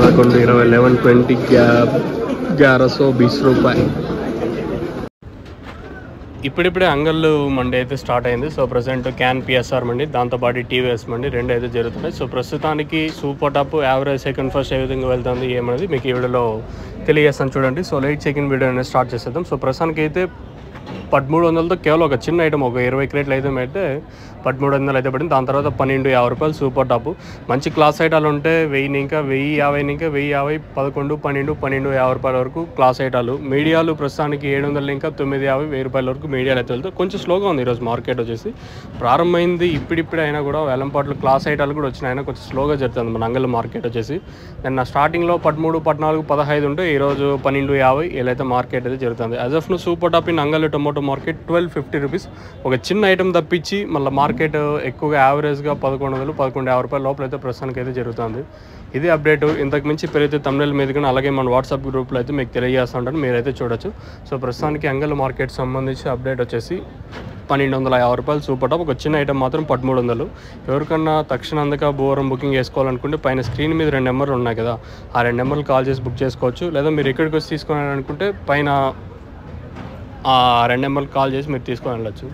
पदकोंड 1120 1120 రూపాయలు. ఇప్పుడిప్పుడే అంగళ్ళు మండి అయితే స్టార్ట్ అయింది. సో ప్రజెంట్ క్యాన్ పిఎస్ఆర్ మండి, దాంతోపాటు టీవీఎస్ మండి రెండు అయితే జరుగుతున్నాయి. సో ప్రస్తుతానికి super top average second first ఏ విధంగా వెళ్తుంది ఏమనేది మీకు ఈ వీడియోలో తెలియజేస్తాను చూడండి. సో లైట్ సెకండ్ వీడియో అనేది స్టార్ట్ చేసేద్దాం. సో ప్రస్తుతానికి అయితే 1300తో కేవలం ఒక చిన్న ఐటమ్, ఒక 20 క్రేట్ల ఐటమ్ అయితే 1300 అయితే పడింది. దాని తర్వాత 1250 రూపాయలు సూపర్ టాప్. మంచి క్లాస్ ఐటాలు ఉంటే 1000 ఇంకా 1050 ఇంకా 1050 11 12 1250 రూపాయల వరకు క్లాస్ ఐటాలు. మీడియాలు ప్రస్తుతానికి 700 ఇంకా 950 1000 రూపాయల వరకు మీడియాలు అయితే వెళ్తాయి. కొంచెం స్లోగా ఉంది ఈరోజు మార్కెట్ వచ్చేసి. ప్రారంభమైంది ఇప్పుడిప్పుడే అయినా కూడా వేలంపాట్లు క్లాస్ ఐటాలు కూడా వచ్చిన అయినా కొంచెం స్లోగా జరుగుతుంది మన అంగల్ మార్కెట్ వచ్చేసి. నిన్న స్టార్టింగ్లో 13 14 15 ఉంటే ఈరోజు 1250 ఇలా అయితే మార్కెట్ అయితే జరుగుతుంది. As of now super top in అంగల్ టొమాటో మార్కెట్ 1250 రూపీస్. ఒక చిన్న ఐటమ్ తప్పించి మళ్ళీ మార్కెట్ ఎక్కువగా యావరేజ్గా 1100 1150 రూపాయల లోపల అయితే ప్రస్తుతానికి అయితే జరుగుతుంది. ఇది అప్డేట్. ఇంతకు మించి పెరిగితే తమిళ మీద కానీ అలాగే మన వాట్సాప్ గ్రూప్లో అయితే మీకు తెలియజేస్తూ ఉంటాను, మీరైతే చూడొచ్చు. సో ప్రస్తుతానికి అంగల్ మార్కెట్ సంబంధించి అప్డేట్ వచ్చేసి 1250 రూపాయలు సూపర్ టాప్. ఒక చిన్న ఐటమ్ మాత్రం 1300. ఎవరికన్నా తక్షణందుగా భూవరం బుకింగ్ చేసుకోవాలనుకుంటే పైన స్క్రీన్ మీద 2 నెంబర్లు ఉన్నాయి కదా, ఆ 2 నెంబర్లు కాల్ చేసి బుక్ చేసుకోవచ్చు. లేదా మీరు ఎక్కడికి వచ్చి తీసుకోవాలనుకుంటే పైన ఆ 2 నెంబర్లు కాల్ చేసి మీరు తీసుకొని వెళ్ళచ్చు.